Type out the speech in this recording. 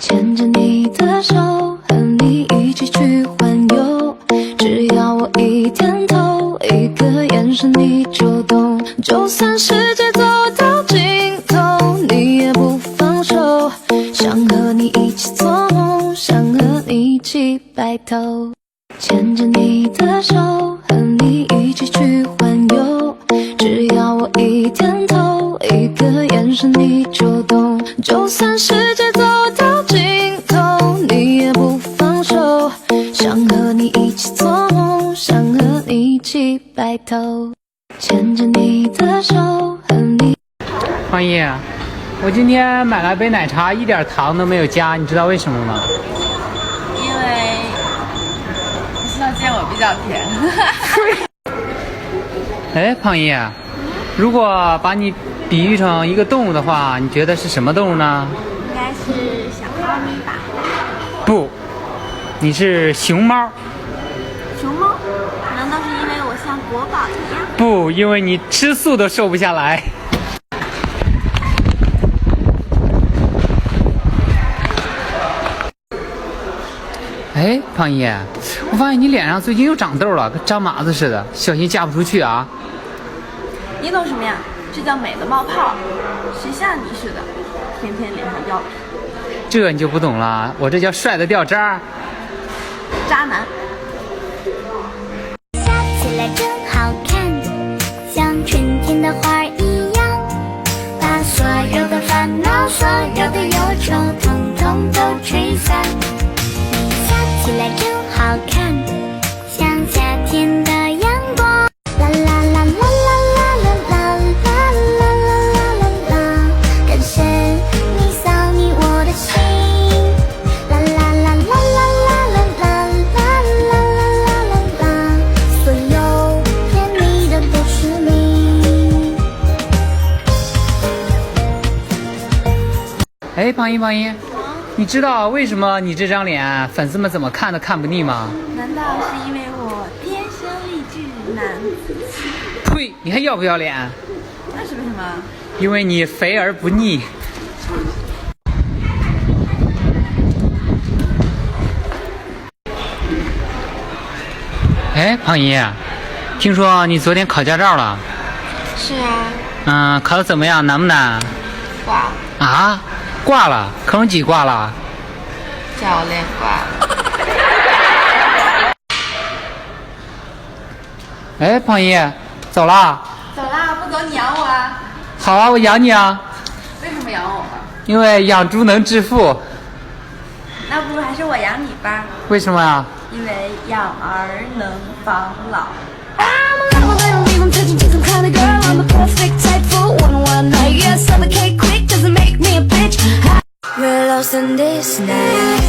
牵着你的手，和你一起去环游。只要我一点头，一个眼神你就懂。就算世界走到尽头，你也不放手。想和你一起做梦，想和你一起白头。牵着你的手，和你一起去环游。只要我一点头，一个眼神你就懂。就算世界走到尽头，你也不放手。想和你一起做梦，想和你一起白头。牵着你的手，和你。方毅，我今天买了杯奶茶，一点糖都没有加，你知道为什么吗？因为你知道见我比较甜。哎，胖毅，如果把你比喻成一个动物的话，你觉得是什么动物呢？应该是小猫咪吧？不，你是熊猫。熊猫？难道是因为我像国宝一样？不，因为你吃素都瘦不下来。哎，胖毅，我发现你脸上最近又长痘了，跟长麻子似的，小心嫁不出去啊！你懂什么呀？这叫美的冒泡，谁像你似的，天天脸上掉皮。这你就不懂了，我这叫帅的掉渣。渣男。笑起来真好看，像春天的花一样，把所有的烦恼、所有的忧愁，统统都吹散。你笑起来真好看，像夏天的阳光。啦啦啦啦啦啦啦啦啦啦啦啦，更深你扫你我的心。啦啦啦啦啦啦啦啦啦啦啦啦，所有甜蜜的都是你。哎，胖毅，你知道为什么你这张脸粉丝们怎么看都看不腻吗？难道是因为我天生丽质难自弃？呸！你还要不要脸？那是为什么？因为你肥而不腻。哎，胖姨，听说你昨天考驾照了？是啊，考得怎么样？难不难？挂啊，挂了，考成几挂了？教练挂了。哎，胖姨，走了？走啦，不走你养我啊？好啊，我养你啊。为什么养我？因为养猪能致富。那不如还是我养你吧。为什么呀？因为养儿能防老。 I'm touching to some kind of girl. I'm the perfect type for one night. Yeah, suffocate quick doesn't make me a bitch. We're lost in this night.